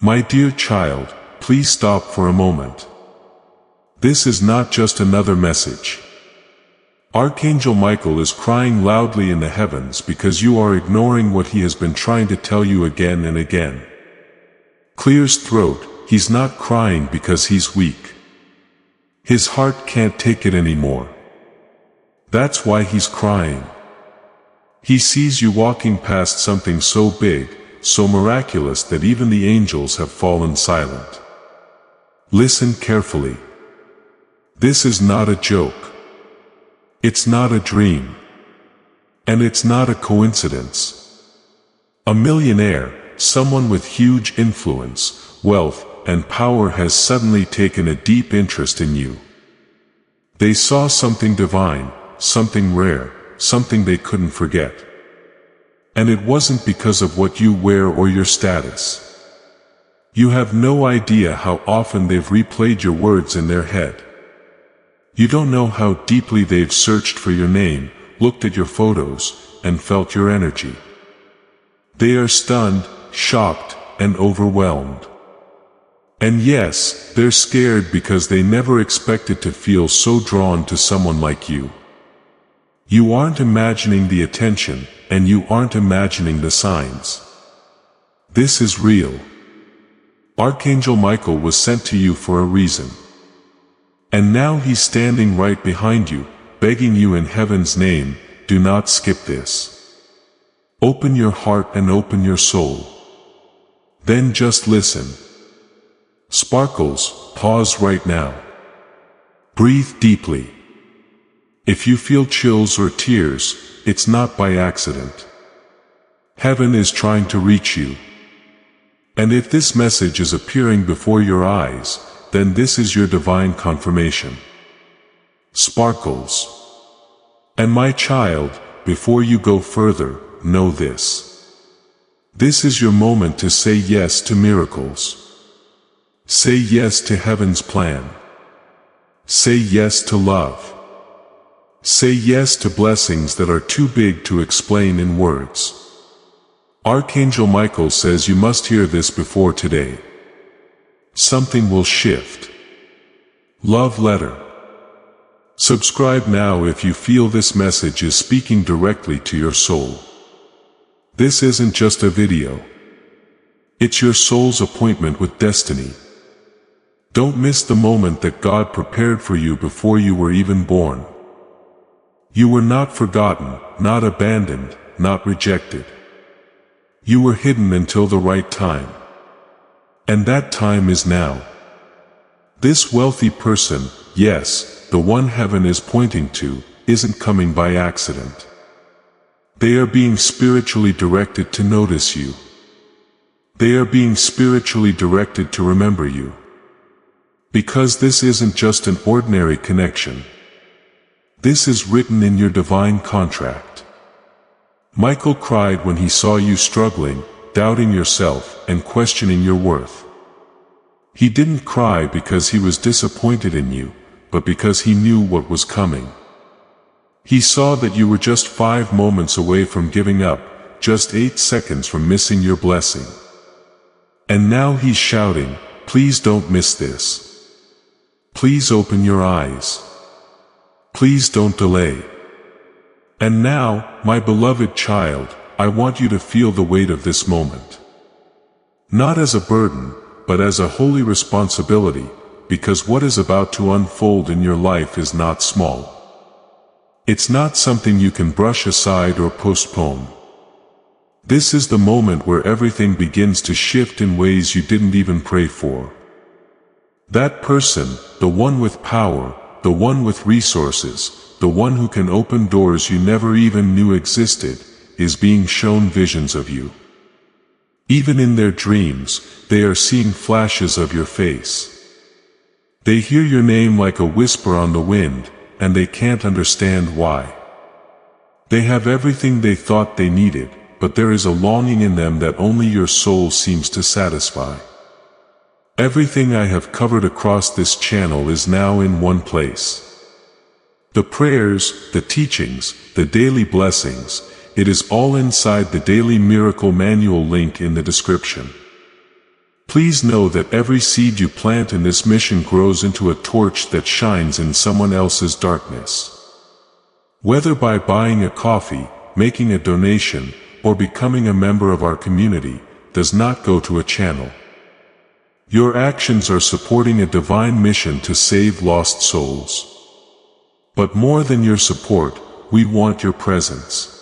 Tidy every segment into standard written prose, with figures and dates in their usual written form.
My dear child, please stop for a moment. This is not just another message. Archangel Michael is crying loudly in the heavens because you are ignoring what he has been trying to tell you again and again. Clear's throat. He's not crying because he's weak. His heart can't take it anymore. That's why he's crying. He sees you walking past something so big, so miraculous that even the angels have fallen silent. Listen carefully. This is not a joke. It's not a dream. And it's not a coincidence. A millionaire, someone with huge influence, wealth, and power has suddenly taken a deep interest in you. They saw something divine, something rare, something they couldn't forget. And it wasn't because of what you wear or your status. You have no idea how often they've replayed your words in their head. You don't know how deeply they've searched for your name, looked at your photos, and felt your energy. They are stunned, shocked, and overwhelmed. And yes, they're scared because they never expected to feel so drawn to someone like you. You aren't imagining the attention, and you aren't imagining the signs. This is real. Archangel Michael was sent to you for a reason. And now he's standing right behind you, begging you in heaven's name, do not skip this. Open your heart and open your soul. Then just listen. Sparkles, pause right now. Breathe deeply. If you feel chills or tears, it's not by accident. Heaven is trying to reach you. And if this message is appearing before your eyes, then this is your divine confirmation. Sparkles. And my child, before you go further, know this. This is your moment to say yes to miracles. Say yes to heaven's plan. Say yes to love. Say yes to blessings that are too big to explain in words. Archangel Michael says you must hear this before today. Something will shift. Love letter. Subscribe now if you feel this message is speaking directly to your soul. This isn't just a video. It's your soul's appointment with destiny. Don't miss the moment that God prepared for you before you were even born. You were not forgotten, not abandoned, not rejected. You were hidden until the right time. And that time is now. This wealthy person, yes, the one heaven is pointing to, isn't coming by accident. They are being spiritually directed to notice you. They are being spiritually directed to remember you. Because this isn't just an ordinary connection. This is written in your divine contract. Michael cried when he saw you struggling, doubting yourself, and questioning your worth. He didn't cry because he was disappointed in you, but because he knew what was coming. He saw that you were just 5 moments away from giving up, just 8 seconds from missing your blessing. And now he's shouting, please don't miss this. Please open your eyes. Please don't delay. And now, my beloved child, I want you to feel the weight of this moment. Not as a burden, but as a holy responsibility, because what is about to unfold in your life is not small. It's not something you can brush aside or postpone. This is the moment where everything begins to shift in ways you didn't even pray for. That person, the one with power, the one with resources, the one who can open doors you never even knew existed, is being shown visions of you. Even in their dreams, they are seeing flashes of your face. They hear your name like a whisper on the wind, and they can't understand why. They have everything they thought they needed, but there is a longing in them that only your soul seems to satisfy. Everything I have covered across this channel is now in one place. The prayers, the teachings, the daily blessings, it is all inside the Daily Miracle Manual link in the description. Please know that every seed you plant in this mission grows into a torch that shines in someone else's darkness. Whether by buying a coffee, making a donation, or becoming a member of our community, does not go to a channel. Your actions are supporting a divine mission to save lost souls. But more than your support, we want your presence.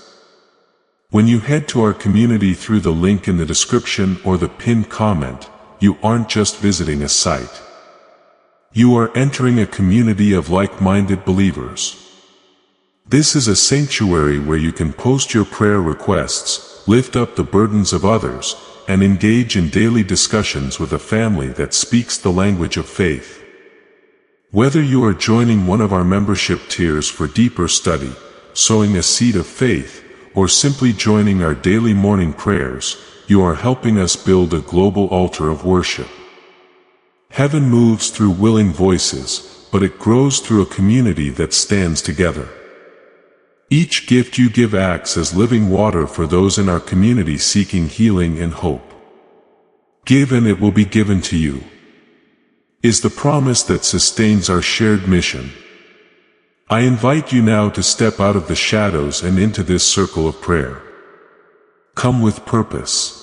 When you head to our community through the link in the description or the pinned comment, you aren't just visiting a site. You are entering a community of like-minded believers. This is a sanctuary where you can post your prayer requests, lift up the burdens of others, and engage in daily discussions with a family that speaks the language of faith. Whether you are joining one of our membership tiers for deeper study, sowing a seed of faith, or simply joining our daily morning prayers, you are helping us build a global altar of worship. Heaven moves through willing voices, but it grows through a community that stands together. Each gift you give acts as living water for those in our community seeking healing and hope. Give and it will be given to you, is the promise that sustains our shared mission. I invite you now to step out of the shadows and into this circle of prayer. Come with purpose.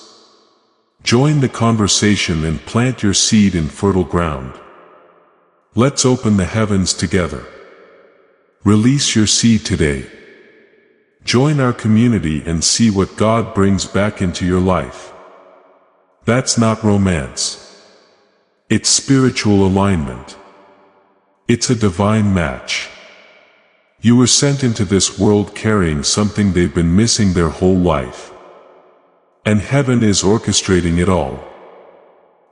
Join the conversation and plant your seed in fertile ground. Let's open the heavens together. Release your seed today. Join our community and see what God brings back into your life. That's not romance. It's spiritual alignment. It's a divine match. You were sent into this world carrying something they've been missing their whole life. And heaven is orchestrating it all.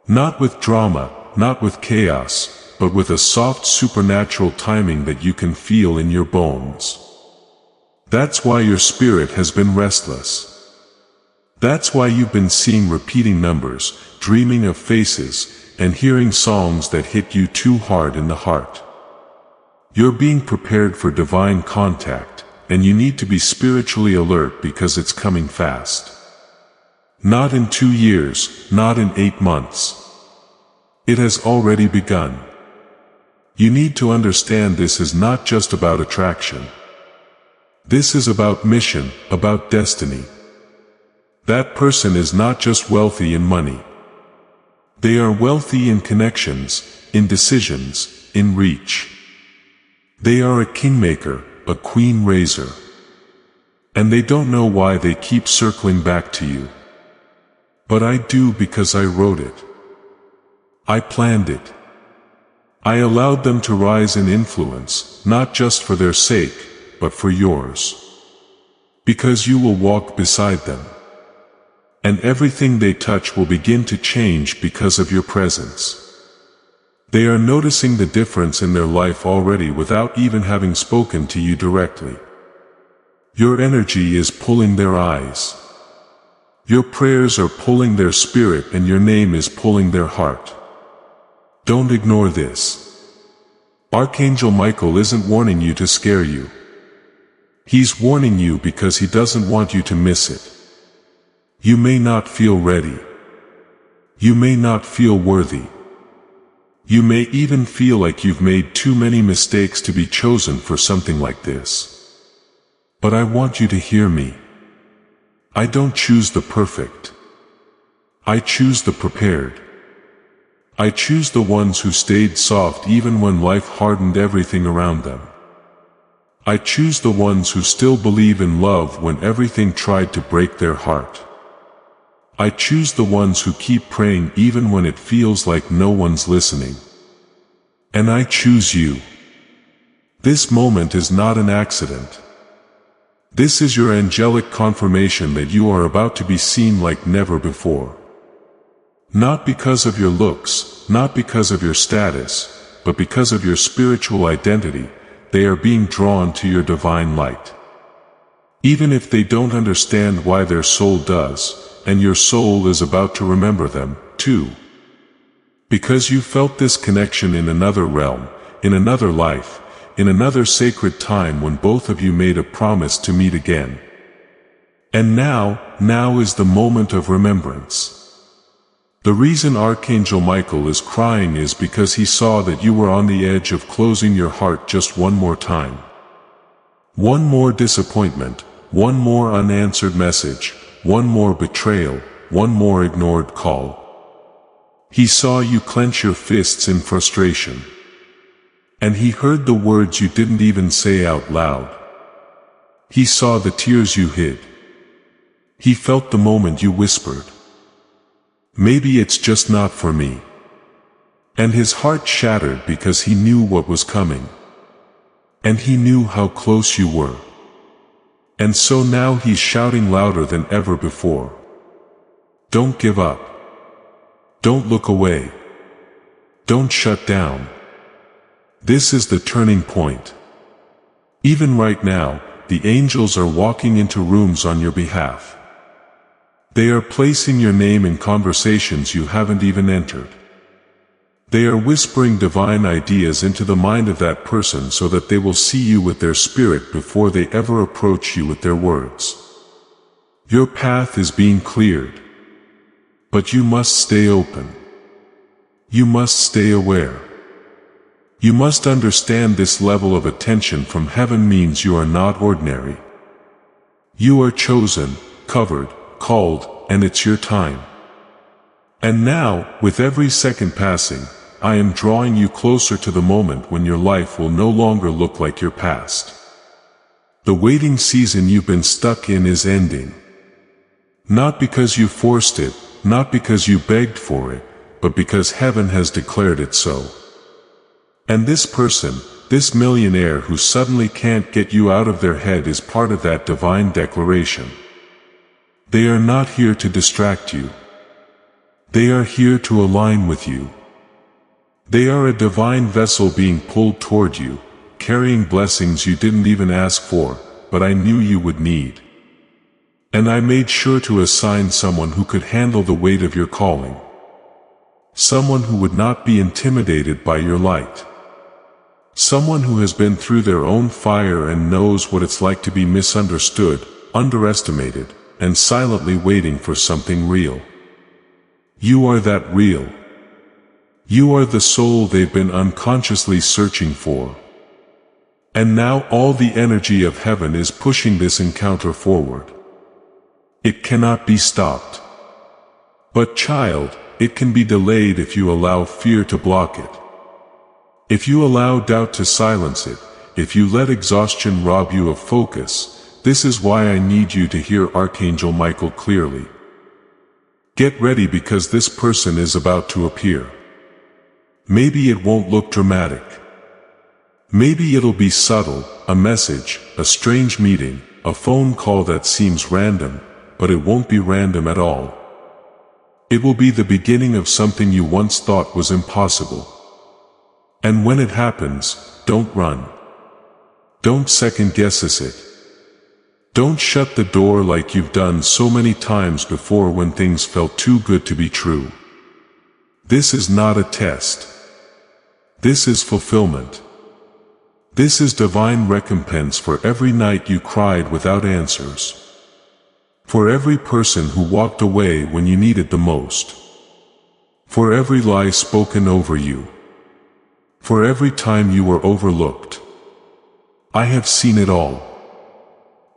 Not with drama, not with chaos, but with a soft supernatural timing that you can feel in your bones. That's why your spirit has been restless. That's why you've been seeing repeating numbers, dreaming of faces, and hearing songs that hit you too hard in the heart. You're being prepared for divine contact, and you need to be spiritually alert because it's coming fast. Not in 2 years, not in 8 months. It has already begun. You need to understand this is not just about attraction. This is about mission, about destiny. That person is not just wealthy in money. They are wealthy in connections, in decisions, in reach. They are a kingmaker, a queen raiser. And they don't know why they keep circling back to you. But I do because I wrote it. I planned it. I allowed them to rise in influence, not just for their sake, but for yours. Because you will walk beside them. And everything they touch will begin to change because of your presence. They are noticing the difference in their life already without even having spoken to you directly. Your energy is pulling their eyes. Your prayers are pulling their spirit and your name is pulling their heart. Don't ignore this. Archangel Michael isn't warning you to scare you. He's warning you because he doesn't want you to miss it. You may not feel ready. You may not feel worthy. You may even feel like you've made too many mistakes to be chosen for something like this. But I want you to hear me. I don't choose the perfect. I choose the prepared. I choose the ones who stayed soft even when life hardened everything around them. I choose the ones who still believe in love when everything tried to break their heart. I choose the ones who keep praying even when it feels like no one's listening. And I choose you. This moment is not an accident. This is your angelic confirmation that you are about to be seen like never before. Not because of your looks, not because of your status, but because of your spiritual identity, they are being drawn to your divine light. Even if they don't understand why their soul does, and your soul is about to remember them, too. Because you felt this connection in another realm, in another life, in another sacred time when both of you made a promise to meet again. And now is the moment of remembrance. The reason Archangel Michael is crying is because he saw that you were on the edge of closing your heart just one more time. One more disappointment, one more unanswered message, one more betrayal, one more ignored call. He saw you clench your fists in frustration. And he heard the words you didn't even say out loud. He saw the tears you hid. He felt the moment you whispered, "Maybe it's just not for me." And his heart shattered because he knew what was coming. And he knew how close you were. And so now he's shouting louder than ever before. Don't give up. Don't look away. Don't shut down. This is the turning point. Even right now, the angels are walking into rooms on your behalf. They are placing your name in conversations you haven't even entered. They are whispering divine ideas into the mind of that person so that they will see you with their spirit before they ever approach you with their words. Your path is being cleared. But you must stay open. You must stay aware. You must understand this level of attention from heaven means you are not ordinary. You are chosen, covered, called, and it's your time. And now, with every second passing, I am drawing you closer to the moment when your life will no longer look like your past. The waiting season you've been stuck in is ending. Not because you forced it, not because you begged for it, but because heaven has declared it so. And this person, this millionaire who suddenly can't get you out of their head is part of that divine declaration. They are not here to distract you. They are here to align with you. They are a divine vessel being pulled toward you, carrying blessings you didn't even ask for, but I knew you would need. And I made sure to assign someone who could handle the weight of your calling. Someone who would not be intimidated by your light. Someone who has been through their own fire and knows what it's like to be misunderstood, underestimated, and silently waiting for something real. You are that real. You are the soul they've been unconsciously searching for. And now all the energy of heaven is pushing this encounter forward. It cannot be stopped. But child, it can be delayed if you allow fear to block it. If you allow doubt to silence it, if you let exhaustion rob you of focus, this is why I need you to hear Archangel Michael clearly. Get ready because this person is about to appear. Maybe it won't look dramatic. Maybe it'll be subtle, a message, a strange meeting, a phone call that seems random, but it won't be random at all. It will be the beginning of something you once thought was impossible. And when it happens, don't run. Don't second-guess it. Don't shut the door like you've done so many times before when things felt too good to be true. This is not a test. This is fulfillment. This is divine recompense for every night you cried without answers. For every person who walked away when you needed the most. For every lie spoken over you. For every time you were overlooked. I have seen it all.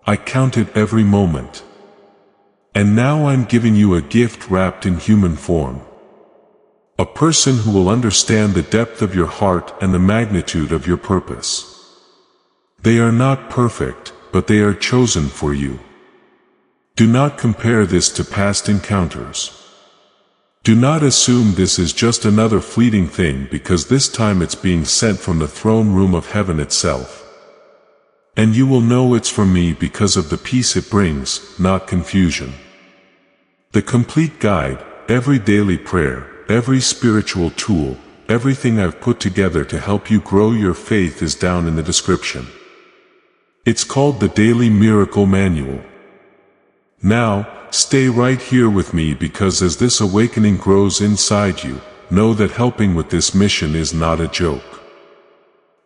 I counted every moment. And now I'm giving you a gift wrapped in human form. A person who will understand the depth of your heart and the magnitude of your purpose. They are not perfect, but they are chosen for you. Do not compare this to past encounters. Do not assume this is just another fleeting thing because this time it's being sent from the throne room of heaven itself. And you will know it's from me because of the peace it brings, not confusion. The complete guide, every daily prayer, every spiritual tool, everything I've put together to help you grow your faith is down in the description. It's called the Daily Miracle Manual. Now, stay right here with me because as this awakening grows inside you, know that helping with this mission is not a joke.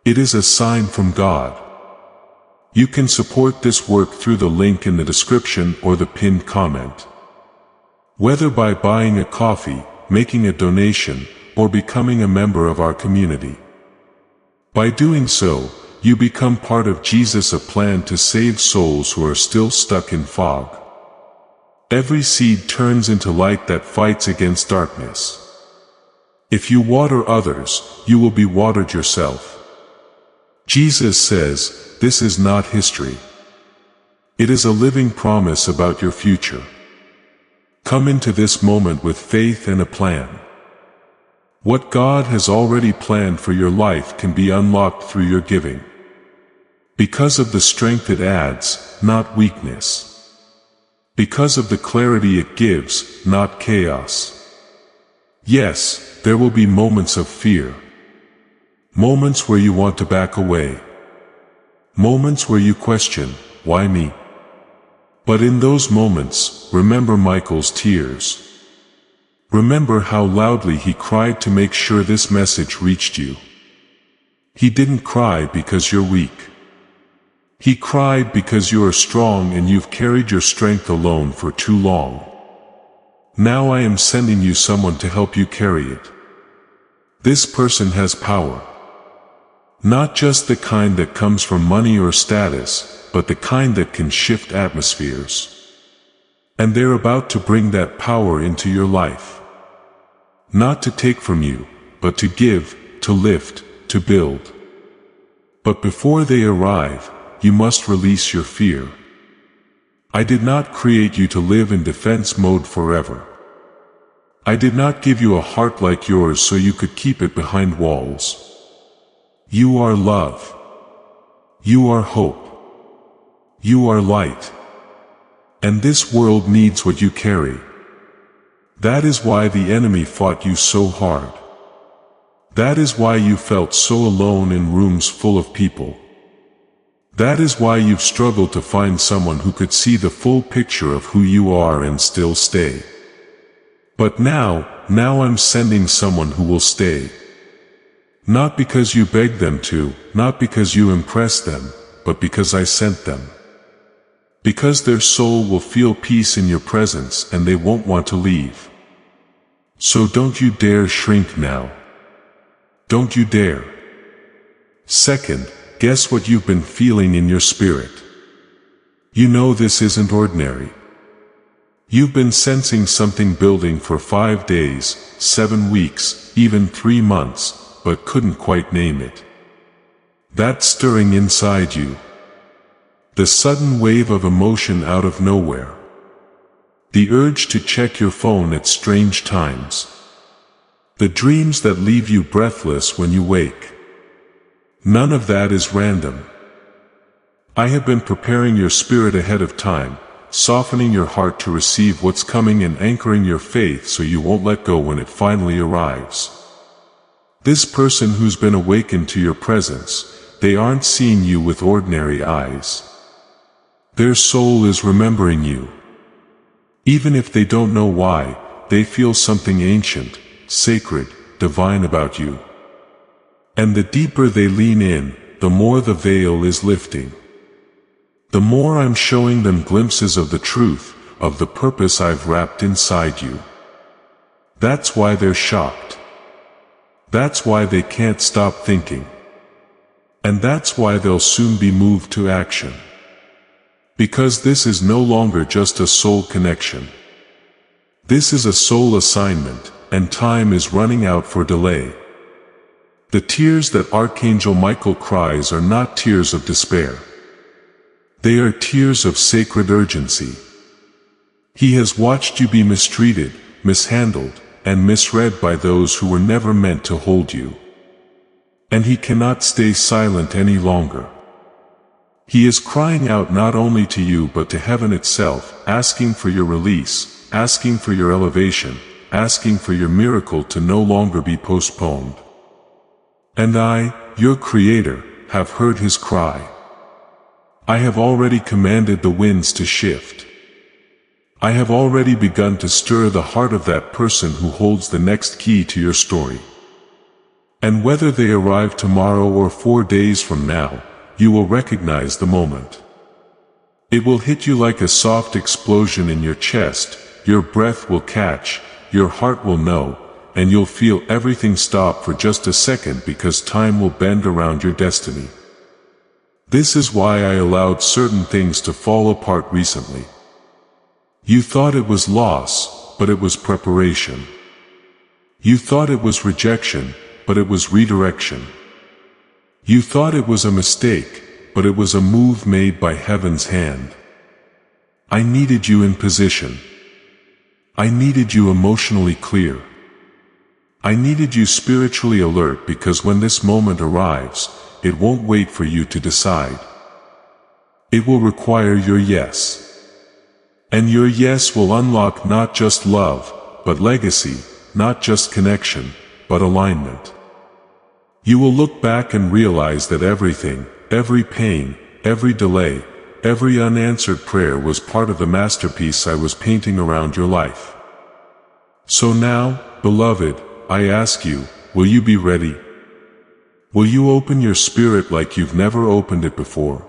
It is a sign from God. You can support this work through the link in the description or the pinned comment. Whether by buying a coffee, making a donation, or becoming a member of our community. By doing so, you become part of Jesus' plan to save souls who are still stuck in fog. Every seed turns into light that fights against darkness. If you water others, you will be watered yourself. Jesus says, this is not history. It is a living promise about your future. Come into this moment with faith and a plan. What God has already planned for your life can be unlocked through your giving. Because of the strength it adds, not weakness. Because of the clarity it gives, not chaos. Yes, there will be moments of fear. Moments where you want to back away. Moments where you question, why me? But in those moments, remember Michael's tears. Remember how loudly he cried to make sure this message reached you. He didn't cry because you're weak. He cried because you are strong and you've carried your strength alone for too long. Now I am sending you someone to help you carry it. This person has power. Not just the kind that comes from money or status, but the kind that can shift atmospheres. And they're about to bring that power into your life. Not to take from you, but to give, to lift, to build. But before they arrive, you must release your fear. I did not create you to live in defense mode forever. I did not give you a heart like yours so you could keep it behind walls. You are love. You are hope. You are light. And this world needs what you carry. That is why the enemy fought you so hard. That is why you felt so alone in rooms full of people. That is why you've struggled to find someone who could see the full picture of who you are and still stay. But now I'm sending someone who will stay. Not because you begged them to, not because you impressed them, but because I sent them. Because their soul will feel peace in your presence and they won't want to leave. So don't you dare shrink now. Don't you dare. Second, guess what you've been feeling in your spirit. You know this isn't ordinary. You've been sensing something building for 5 days, 7 weeks, even 3 months, but couldn't quite name it. That stirring inside you. The sudden wave of emotion out of nowhere. The urge to check your phone at strange times. The dreams that leave you breathless when you wake. None of that is random. I have been preparing your spirit ahead of time, softening your heart to receive what's coming and anchoring your faith so you won't let go when it finally arrives. This person who's been awakened to your presence, they aren't seeing you with ordinary eyes. Their soul is remembering you. Even if they don't know why, they feel something ancient, sacred, divine about you. And the deeper they lean in, the more the veil is lifting. The more I'm showing them glimpses of the truth, of the purpose I've wrapped inside you. That's why they're shocked. That's why they can't stop thinking. And that's why they'll soon be moved to action. Because this is no longer just a soul connection. This is a soul assignment, and time is running out for delay. The tears that Archangel Michael cries are not tears of despair. They are tears of sacred urgency. He has watched you be mistreated, mishandled, and misread by those who were never meant to hold you. And he cannot stay silent any longer. He is crying out not only to you but to heaven itself, asking for your release, asking for your elevation, asking for your miracle to no longer be postponed. And I, your Creator, have heard his cry. I have already commanded the winds to shift. I have already begun to stir the heart of that person who holds the next key to your story. And whether they arrive tomorrow or 4 days from now, you will recognize the moment. It will hit you like a soft explosion in your chest, your breath will catch, your heart will know, and you'll feel everything stop for just a second because time will bend around your destiny. This is why I allowed certain things to fall apart recently. You thought it was loss, but it was preparation. You thought it was rejection, but it was redirection. You thought it was a mistake, but it was a move made by heaven's hand. I needed you in position. I needed you emotionally clear. I needed you spiritually alert, because when this moment arrives, it won't wait for you to decide. It will require your yes. And your yes will unlock not just love, but legacy, not just connection, but alignment. You will look back and realize that everything, every pain, every delay, every unanswered prayer was part of the masterpiece I was painting around your life. So now, beloved, I ask you, will you be ready? Will you open your spirit like you've never opened it before?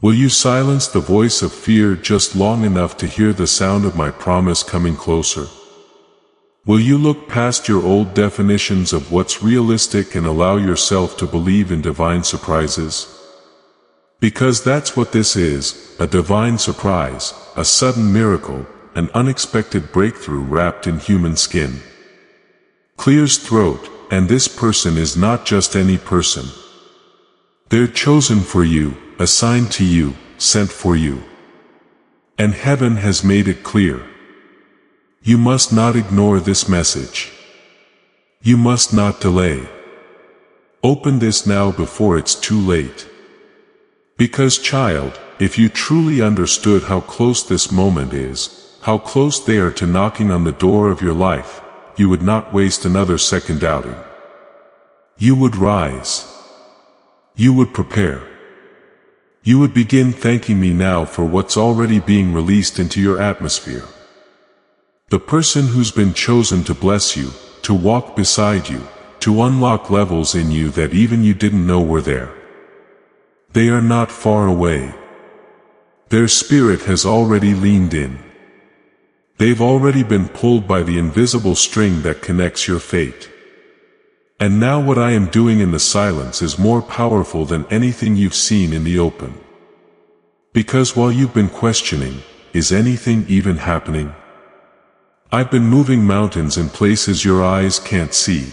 Will you silence the voice of fear just long enough to hear the sound of my promise coming closer? Will you look past your old definitions of what's realistic and allow yourself to believe in divine surprises? Because that's what this is, a divine surprise, a sudden miracle, an unexpected breakthrough wrapped in human skin. Clears throat, and this person is not just any person. They're chosen for you, assigned to you, sent for you. And heaven has made it clear. You must not ignore this message. You must not delay. Open this now before it's too late. Because, child, if you truly understood how close this moment is, how close they are to knocking on the door of your life, you would not waste another second doubting. You would rise. You would prepare. You would begin thanking me now for what's already being released into your atmosphere. The person who's been chosen to bless you, to walk beside you, to unlock levels in you that even you didn't know were there. They are not far away. Their spirit has already leaned in. They've already been pulled by the invisible string that connects your fate. And now what I am doing in the silence is more powerful than anything you've seen in the open. Because while you've been questioning, is anything even happening? I've been moving mountains in places your eyes can't see.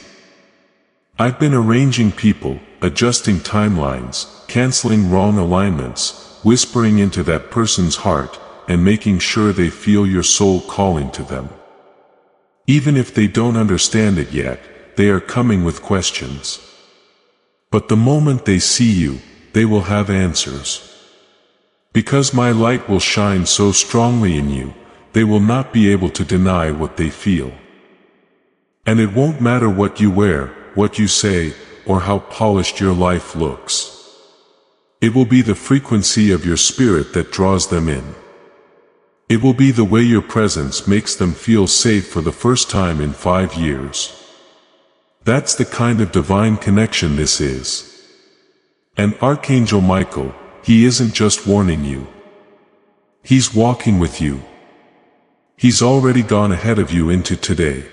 I've been arranging people, adjusting timelines, canceling wrong alignments, whispering into that person's heart, and making sure they feel your soul calling to them. Even if they don't understand it yet, they are coming with questions. But the moment they see you, they will have answers. Because my light will shine so strongly in you, they will not be able to deny what they feel. And it won't matter what you wear, what you say, or how polished your life looks. It will be the frequency of your spirit that draws them in. It will be the way your presence makes them feel safe for the first time in 5 years. That's the kind of divine connection this is. And Archangel Michael, he isn't just warning you. He's walking with you. He's already gone ahead of you into today.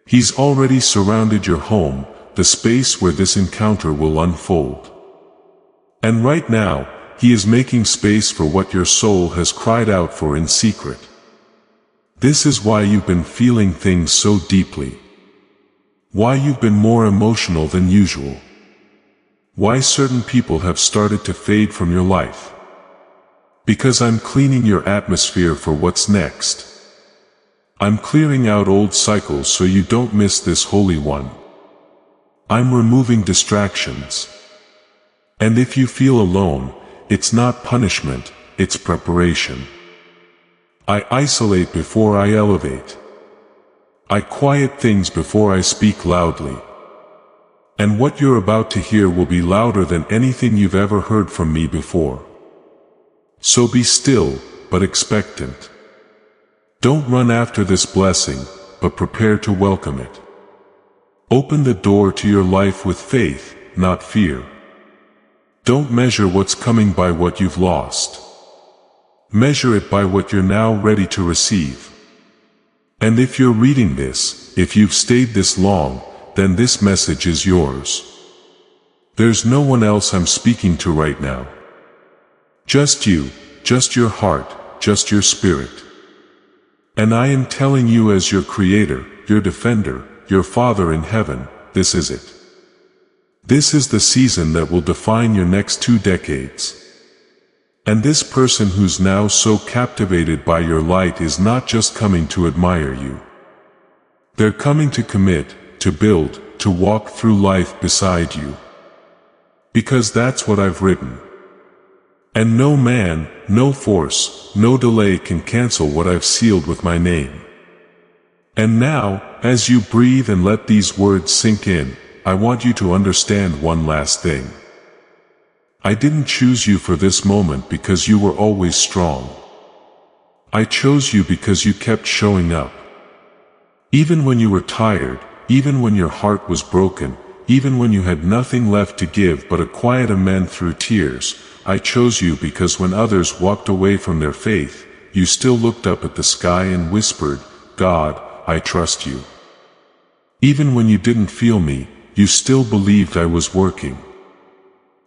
He's already surrounded your home, the space where this encounter will unfold. And right now, he is making space for what your soul has cried out for in secret. This is why you've been feeling things so deeply. Why you've been more emotional than usual. Why certain people have started to fade from your life. Because I'm cleaning your atmosphere for what's next. I'm clearing out old cycles so you don't miss this holy one. I'm removing distractions. And if you feel alone, it's not punishment, it's preparation. I isolate before I elevate. I quiet things before I speak loudly. And what you're about to hear will be louder than anything you've ever heard from me before. So be still, but expectant. Don't run after this blessing, but prepare to welcome it. Open the door to your life with faith, not fear. Don't measure what's coming by what you've lost. Measure it by what you're now ready to receive. And if you're reading this, if you've stayed this long, then this message is yours. There's no one else I'm speaking to right now. Just you, just your heart, just your spirit. And I am telling you as your creator, your defender, your Father in heaven, this is it. This is the season that will define your next 2 decades. And this person who's now so captivated by your light is not just coming to admire you. They're coming to commit, to build, to walk through life beside you. Because that's what I've written. And no man, no force, no delay can cancel what I've sealed with my name. And now, as you breathe and let these words sink in, I want you to understand one last thing. I didn't choose you for this moment because you were always strong. I chose you because you kept showing up. Even when you were tired, even when your heart was broken, even when you had nothing left to give but a quiet amen through tears, I chose you because when others walked away from their faith, you still looked up at the sky and whispered, God, I trust you. Even when you didn't feel me, you still believed I was working.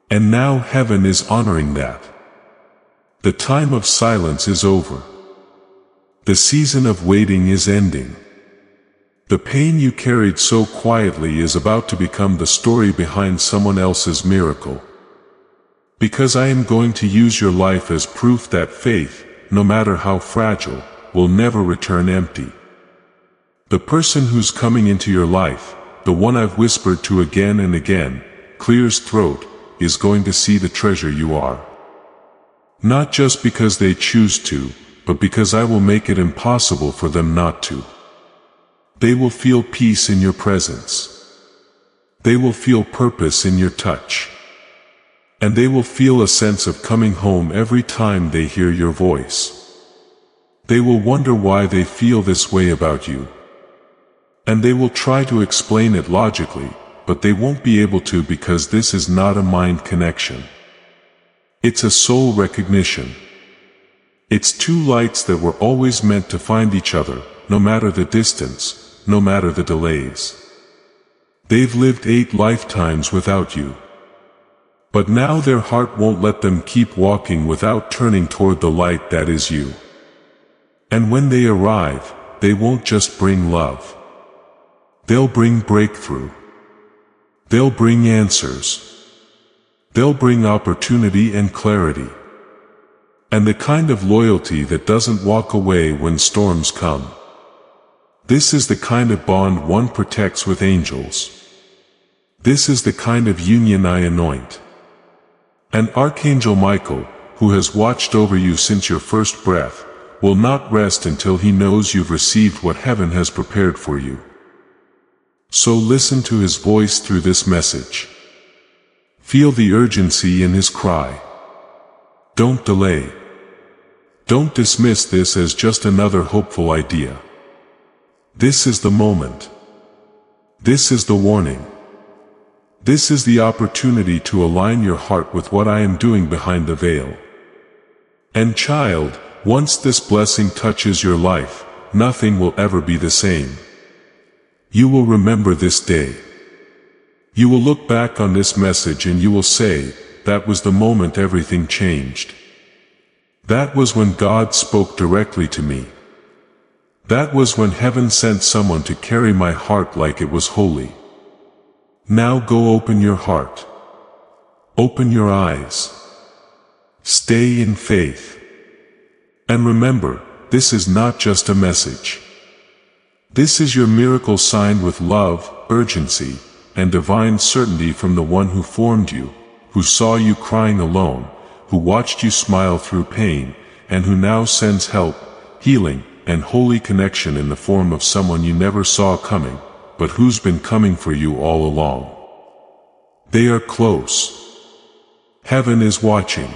And now heaven is honoring that. The time of silence is over. The season of waiting is ending. The pain you carried so quietly is about to become the story behind someone else's miracle. Because I am going to use your life as proof that faith, no matter how fragile, will never return empty. The person who's coming into your life, the one I've whispered to again and again, clears throat, is going to see the treasure you are. Not just because they choose to, but because I will make it impossible for them not to. They will feel peace in your presence. They will feel purpose in your touch. And they will feel a sense of coming home every time they hear your voice. They will wonder why they feel this way about you. And they will try to explain it logically, but they won't be able to because this is not a mind connection. It's a soul recognition. It's 2 lights that were always meant to find each other, no matter the distance, no matter the delays. They've lived 8 lifetimes without you. But now their heart won't let them keep walking without turning toward the light that is you. And when they arrive, they won't just bring love. They'll bring breakthrough. They'll bring answers. They'll bring opportunity and clarity. And the kind of loyalty that doesn't walk away when storms come. This is the kind of bond one protects with angels. This is the kind of union I anoint. And Archangel Michael, who has watched over you since your first breath, will not rest until he knows you've received what heaven has prepared for you. So listen to his voice through this message. Feel the urgency in his cry. Don't delay. Don't dismiss this as just another hopeful idea. This is the moment. This is the warning. This is the opportunity to align your heart with what I am doing behind the veil. And child, once this blessing touches your life, nothing will ever be the same. You will remember this day. You will look back on this message and you will say, that was the moment everything changed. That was when God spoke directly to me. That was when heaven sent someone to carry my heart like it was holy. Now go open your heart. Open your eyes. Stay in faith. And remember, this is not just a message. This is your miracle signed with love, urgency, and divine certainty from the one who formed you, who saw you crying alone, who watched you smile through pain, and who now sends help, healing, and holy connection in the form of someone you never saw coming, but who's been coming for you all along. They are close. Heaven is watching.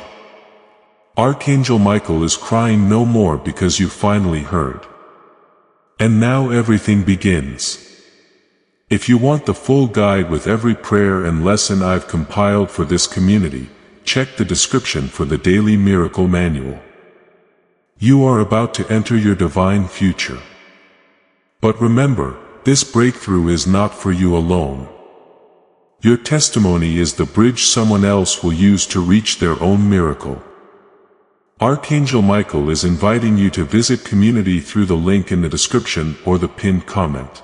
Archangel Michael is crying no more because you finally heard. And now everything begins. If you want the full guide with every prayer and lesson I've compiled for this community, check the description for the Daily Miracle Manual. You are about to enter your divine future. But remember, this breakthrough is not for you alone. Your testimony is the bridge someone else will use to reach their own miracle. Archangel Michael is inviting you to visit community through the link in the description or the pinned comment.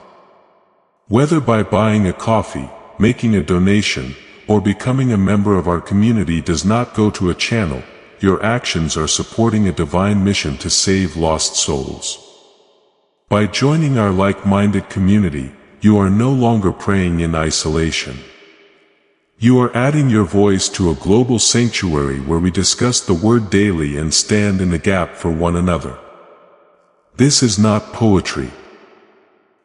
Whether by buying a coffee, making a donation, or becoming a member of our community does not go to a channel, your actions are supporting a divine mission to save lost souls. By joining our like-minded community, you are no longer praying in isolation. You are adding your voice to a global sanctuary where we discuss the Word daily and stand in the gap for one another. This is not poetry.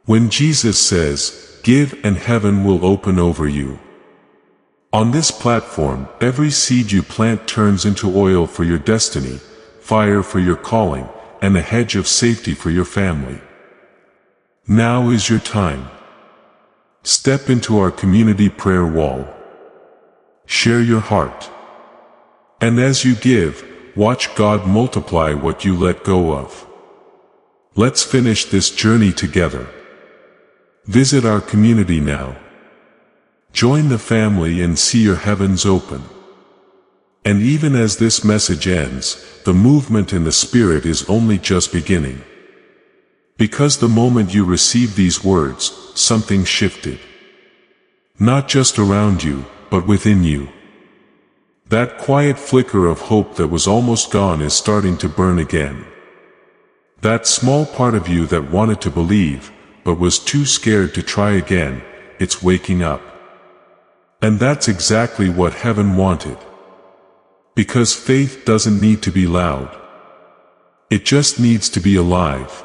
When Jesus says, "Give and heaven will open over you." On this platform, every seed you plant turns into oil for your destiny, fire for your calling, and a hedge of safety for your family. Now is your time. Step into our community prayer wall. Share your heart. And as you give, watch God multiply what you let go of. Let's finish this journey together. Visit our community now. Join the family and see your heavens open. And even as this message ends, the movement in the Spirit is only just beginning. Because the moment you received these words, something shifted. Not just around you, but within you. That quiet flicker of hope that was almost gone is starting to burn again. That small part of you that wanted to believe, but was too scared to try again, it's waking up. And that's exactly what heaven wanted. Because faith doesn't need to be loud. It just needs to be alive.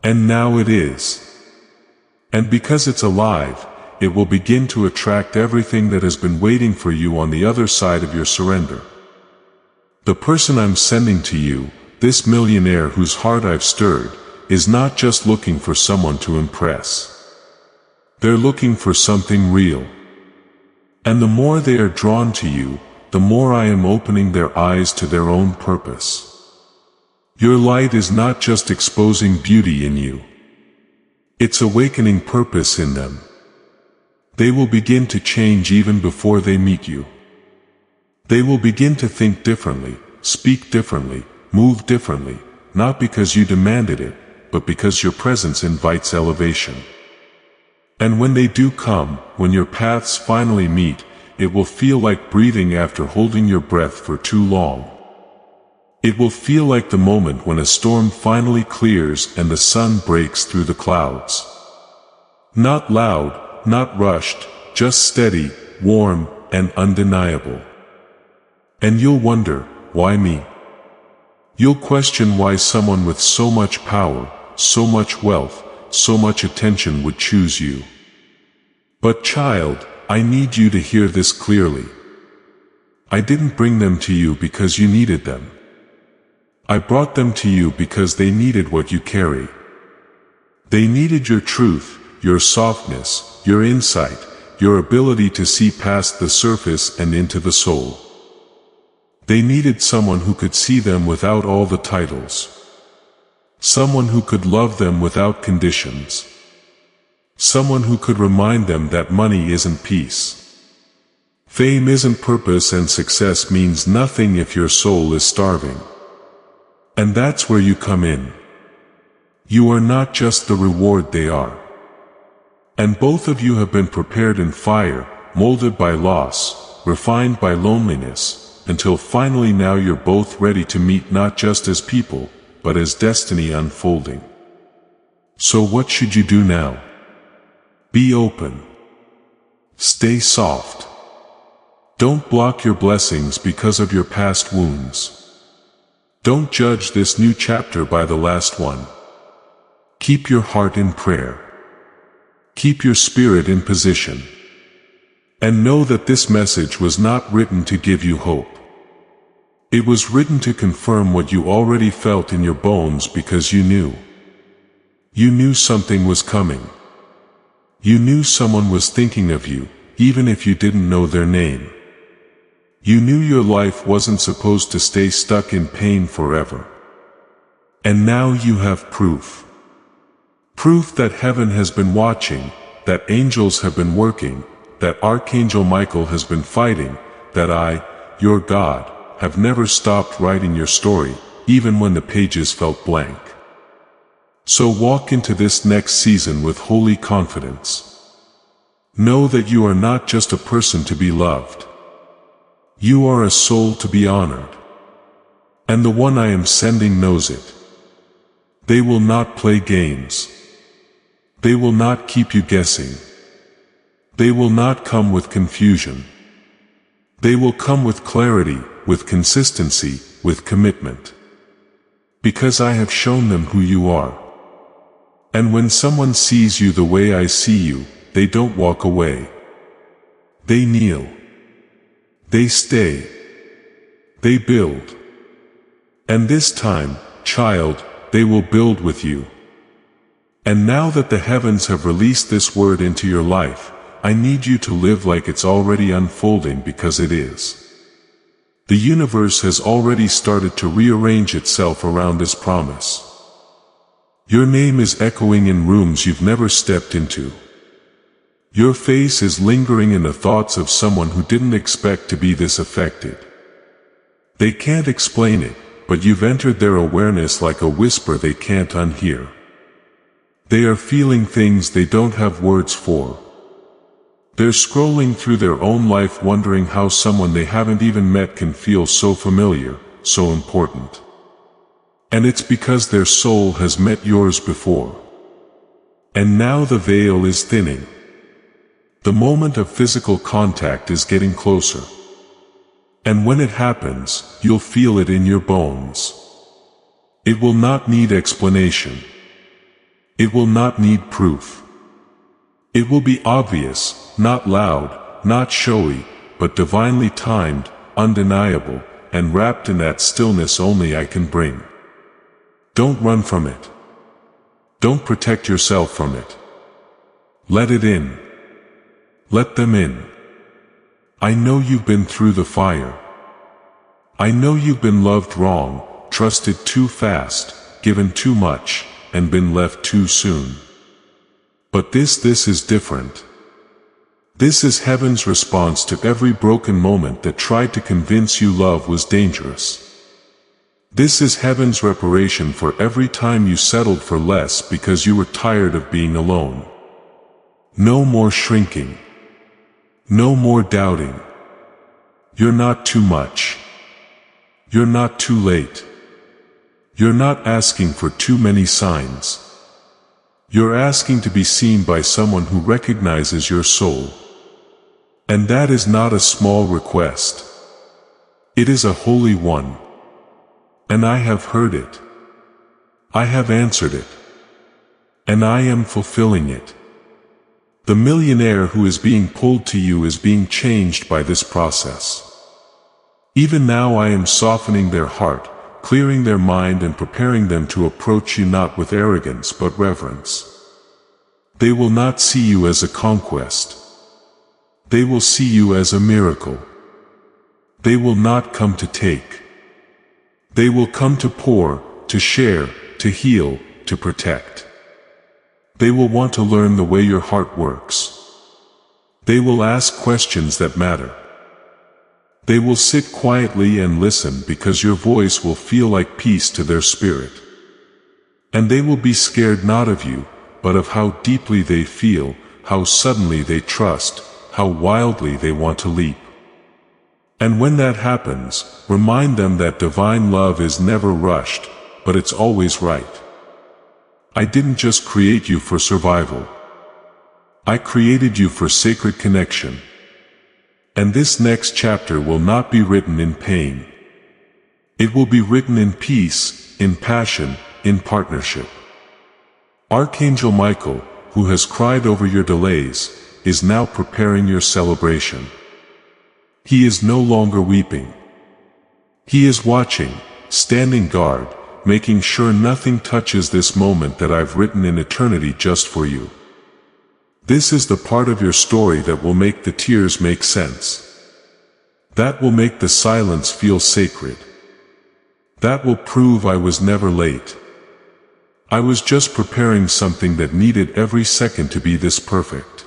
And now it is. And because it's alive, it will begin to attract everything that has been waiting for you on the other side of your surrender. The person I'm sending to you, this millionaire whose heart I've stirred, is not just looking for someone to impress. They're looking for something real. And the more they are drawn to you, the more I am opening their eyes to their own purpose. Your light is not just exposing beauty in you. It's awakening purpose in them. They will begin to change even before they meet you. They will begin to think differently, speak differently, move differently, not because you demanded it, but because your presence invites elevation. And when they do come, when your paths finally meet, it will feel like breathing after holding your breath for too long. It will feel like the moment when a storm finally clears and the sun breaks through the clouds. Not loud, not rushed, just steady, warm, and undeniable. And you'll wonder, why me? You'll question why someone with so much power, so much wealth, so much attention would choose you. But child, I need you to hear this clearly. I didn't bring them to you because you needed them. I brought them to you because they needed what you carry. They needed your truth, your softness, your insight, your ability to see past the surface and into the soul. They needed someone who could see them without all the titles. Someone who could love them without conditions. Someone who could remind them that money isn't peace. Fame isn't purpose, and success means nothing if your soul is starving. And that's where you come in. You are not just the reward, they are. And both of you have been prepared in fire, molded by loss, refined by loneliness, until finally now you're both ready to meet, not just as people, but as destiny unfolding. So what should you do now? Be open. Stay soft. Don't block your blessings because of your past wounds. Don't judge this new chapter by the last one. Keep your heart in prayer. Keep your spirit in position. And know that this message was not written to give you hope. It was written to confirm what you already felt in your bones, because you knew. You knew something was coming. You knew someone was thinking of you, even if you didn't know their name. You knew your life wasn't supposed to stay stuck in pain forever. And now you have proof. Proof that heaven has been watching, that angels have been working, that Archangel Michael has been fighting, that I, your God, have never stopped writing your story, even when the pages felt blank. So walk into this next season with holy confidence. Know that you are not just a person to be loved. You are a soul to be honored. And the one I am sending knows it. They will not play games. They will not keep you guessing. They will not come with confusion. They will come with clarity, with consistency, with commitment. Because I have shown them who you are. And when someone sees you the way I see you, they don't walk away. They kneel. They stay. They build. And this time, child, they will build with you. And now that the heavens have released this word into your life, I need you to live like it's already unfolding, because it is. The universe has already started to rearrange itself around this promise. Your name is echoing in rooms you've never stepped into. Your face is lingering in the thoughts of someone who didn't expect to be this affected. They can't explain it, but you've entered their awareness like a whisper they can't unhear. They are feeling things they don't have words for. They're scrolling through their own life wondering how someone they haven't even met can feel so familiar, so important. And it's because their soul has met yours before. And now the veil is thinning. The moment of physical contact is getting closer. And when it happens, you'll feel it in your bones. It will not need explanation. It will not need proof. It will be obvious, not loud, not showy, but divinely timed, undeniable, and wrapped in that stillness only I can bring. Don't run from it. Don't protect yourself from it. Let it in. Let them in. I know you've been through the fire. I know you've been loved wrong, trusted too fast, given too much, and been left too soon. But this is different. This is heaven's response to every broken moment that tried to convince you love was dangerous. This is heaven's reparation for every time you settled for less because you were tired of being alone. No more shrinking. No more doubting. You're not too much. You're not too late. You're not asking for too many signs. You're asking to be seen by someone who recognizes your soul. And that is not a small request. It is a holy one. And I have heard it. I have answered it. And I am fulfilling it. The millionaire who is being pulled to you is being changed by this process. Even now I am softening their heart, clearing their mind and preparing them to approach you not with arrogance but reverence. They will not see you as a conquest. They will see you as a miracle. They will not come to take. They will come to pour, to share, to heal, to protect. They will want to learn the way your heart works. They will ask questions that matter. They will sit quietly and listen because your voice will feel like peace to their spirit. And they will be scared not of you, but of how deeply they feel, how suddenly they trust, how wildly they want to leap. And when that happens, remind them that divine love is never rushed, but it's always right. I didn't just create you for survival. I created you for sacred connection. And this next chapter will not be written in pain. It will be written in peace, in passion, in partnership. Archangel Michael, who has cried over your delays, is now preparing your celebration. He is no longer weeping. He is watching, standing guard, making sure nothing touches this moment that I've written in eternity just for you. This is the part of your story that will make the tears make sense. That will make the silence feel sacred. That will prove I was never late. I was just preparing something that needed every second to be this perfect.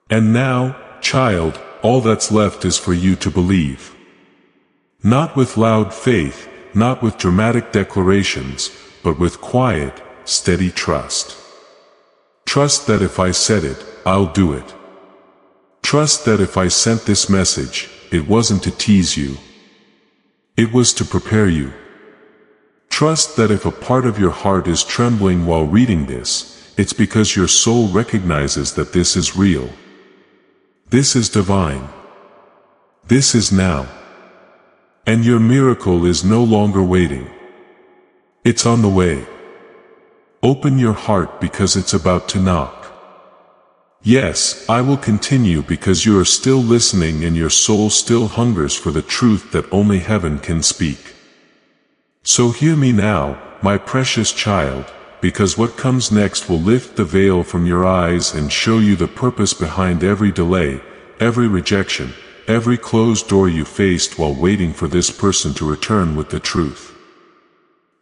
And now, child, all that's left is for you to believe. Not with loud faith, not with dramatic declarations, but with quiet, steady trust. Trust that if I said it, I'll do it. Trust that if I sent this message, it wasn't to tease you. It was to prepare you. Trust that if a part of your heart is trembling while reading this, it's because your soul recognizes that this is real. This is divine. This is now. And your miracle is no longer waiting. It's on the way. Open your heart because it's about to knock. Yes, I will continue because you are still listening and your soul still hungers for the truth that only heaven can speak. So hear me now, my precious child, because what comes next will lift the veil from your eyes and show you the purpose behind every delay, every rejection, every closed door you faced while waiting for this person to return with the truth.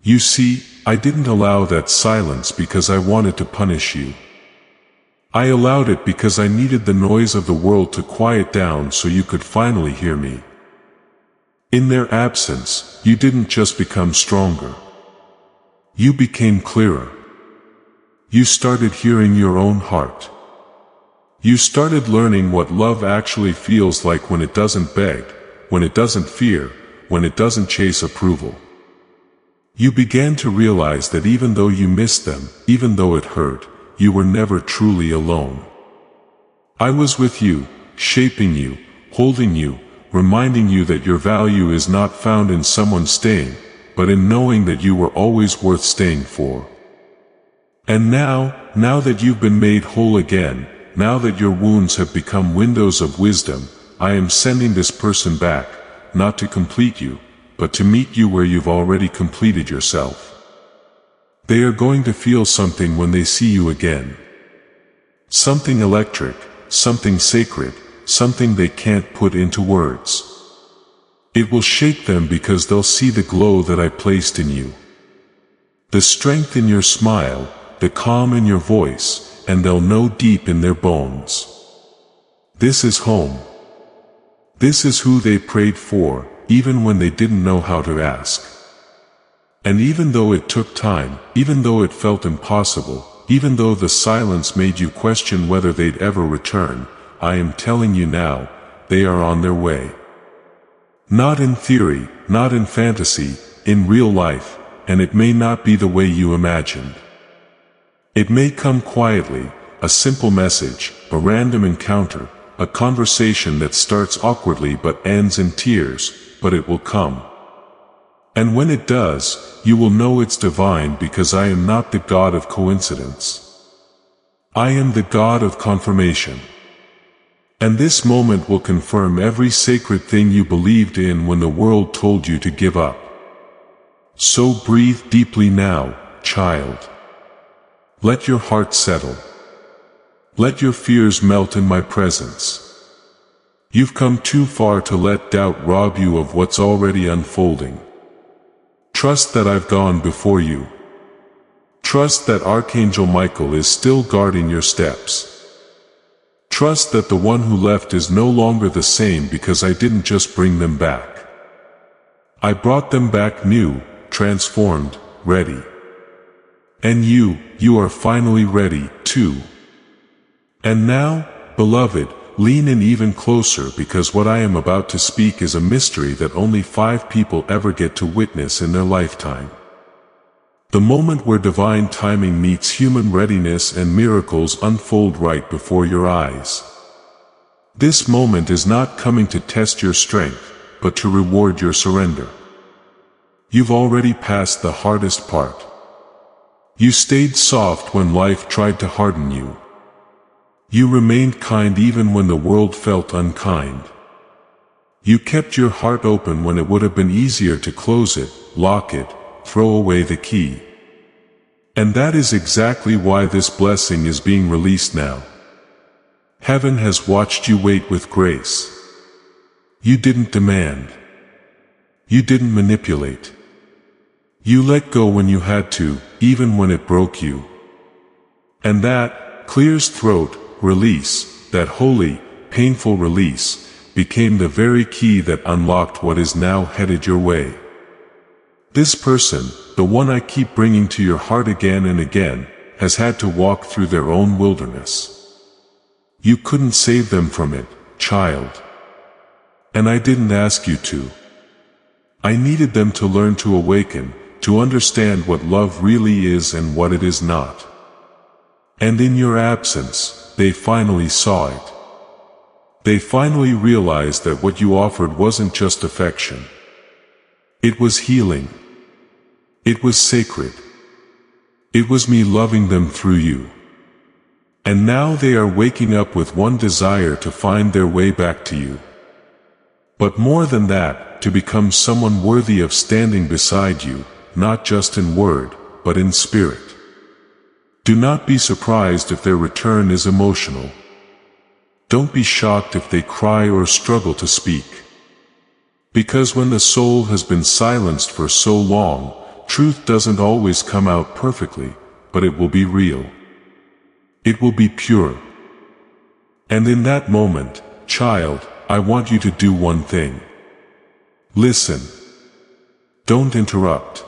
You see, I didn't allow that silence because I wanted to punish you. I allowed it because I needed the noise of the world to quiet down so you could finally hear me. In their absence, you didn't just become stronger. You became clearer. You started hearing your own heart. You started learning what love actually feels like when it doesn't beg, when it doesn't fear, when it doesn't chase approval. You began to realize that even though you missed them, even though it hurt, you were never truly alone. I was with you, shaping you, holding you, reminding you that your value is not found in someone staying, but in knowing that you were always worth staying for. And now that you've been made whole again, now that your wounds have become windows of wisdom, I am sending this person back, not to complete you, but to meet you where you've already completed yourself. They are going to feel something when they see you again. Something electric, something sacred, something they can't put into words. It will shake them because they'll see the glow that I placed in you. The strength in your smile, the calm in your voice, and they'll know deep in their bones. This is home. This is who they prayed for, even when they didn't know how to ask. And even though it took time, even though it felt impossible, even though the silence made you question whether they'd ever return, I am telling you now, they are on their way. Not in theory, not in fantasy, in real life, and it may not be the way you imagined. It may come quietly, a simple message, a random encounter, a conversation that starts awkwardly but ends in tears, but it will come. And when it does, you will know it's divine because I am not the God of coincidence. I am the God of confirmation. And this moment will confirm every sacred thing you believed in when the world told you to give up. So breathe deeply now, child. Let your heart settle. Let your fears melt in my presence. You've come too far to let doubt rob you of what's already unfolding. Trust that I've gone before you. Trust that Archangel Michael is still guarding your steps. Trust that the one who left is no longer the same because I didn't just bring them back. I brought them back new, transformed, ready. And you are finally ready, too. And now, beloved, lean in even closer because what I am about to speak is a mystery that only 5 people ever get to witness in their lifetime. The moment where divine timing meets human readiness and miracles unfold right before your eyes. This moment is not coming to test your strength, but to reward your surrender. You've already passed the hardest part. You stayed soft when life tried to harden you. You remained kind even when the world felt unkind. You kept your heart open when it would have been easier to close it, lock it, throw away the key. And that is exactly why this blessing is being released now. Heaven has watched you wait with grace. You didn't demand. You didn't manipulate. You let go when you had to, even when it broke you. And that clears throat release, that holy, painful release, became the very key that unlocked what is now headed your way. This person, the one I keep bringing to your heart again and again, has had to walk through their own wilderness. You couldn't save them from it, child. And I didn't ask you to. I needed them to learn to awaken, to understand what love really is and what it is not. And in your absence, they finally saw it. They finally realized that what you offered wasn't just affection. It was healing. It was sacred. It was me loving them through you. And now they are waking up with one desire to find their way back to you. But more than that, to become someone worthy of standing beside you, not just in word, but in spirit. Do not be surprised if their return is emotional. Don't be shocked if they cry or struggle to speak. Because when the soul has been silenced for so long, truth doesn't always come out perfectly, but it will be real. It will be pure. And in that moment, child, I want you to do one thing. Listen. Don't interrupt.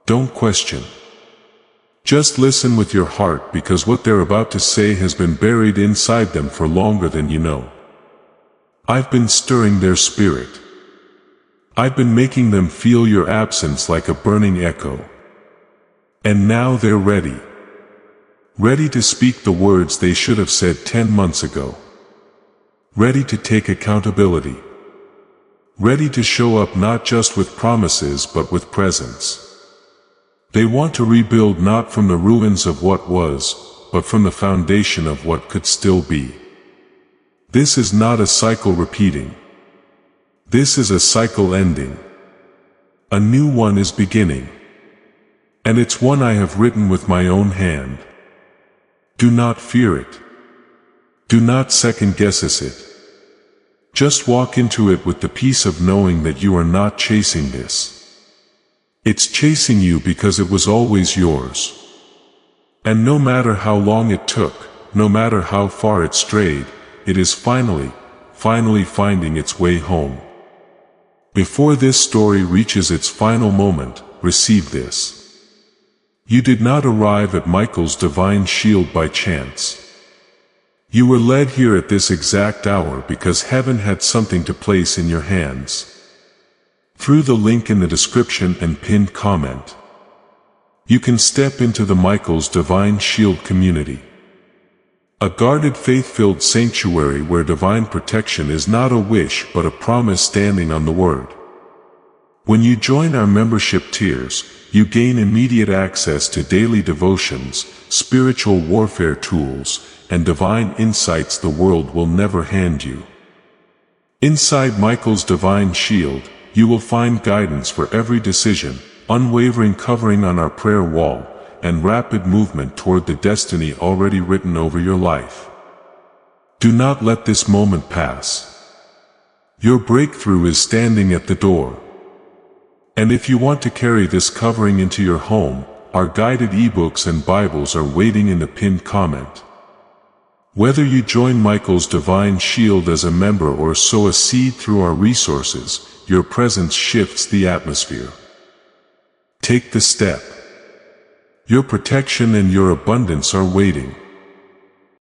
Don't question. Just listen with your heart, because what they're about to say has been buried inside them for longer than you know. I've been stirring their spirit. I've been making them feel your absence like a burning echo. And now they're ready. Ready to speak the words they should have said 10 months ago. Ready to take accountability. Ready to show up not just with promises but with presence. They want to rebuild not from the ruins of what was, but from the foundation of what could still be. This is not a cycle repeating. This is a cycle ending. A new one is beginning. And it's one I have written with my own hand. Do not fear it. Do not second guess it. Just walk into it with the peace of knowing that you are not chasing this. It's chasing you because it was always yours. And no matter how long it took, no matter how far it strayed, it is finally finding its way home. Before this story reaches its final moment, receive this. You did not arrive at Michael's divine shield by chance. You were led here at this exact hour because heaven had something to place in your hands. Through the link in the description and pinned comment, you can step into the Michael's Divine Shield community. A guarded faith-filled sanctuary where divine protection is not a wish but a promise standing on the word. When you join our membership tiers, you gain immediate access to daily devotions, spiritual warfare tools, and divine insights the world will never hand you. Inside Michael's Divine Shield, you will find guidance for every decision, unwavering covering on our prayer wall, and rapid movement toward the destiny already written over your life. Do not let this moment pass. Your breakthrough is standing at the door. And if you want to carry this covering into your home, our guided ebooks and Bibles are waiting in the pinned comment. Whether you join Michael's Divine Shield as a member or sow a seed through our resources, your presence shifts the atmosphere. Take the step. Your protection and your abundance are waiting.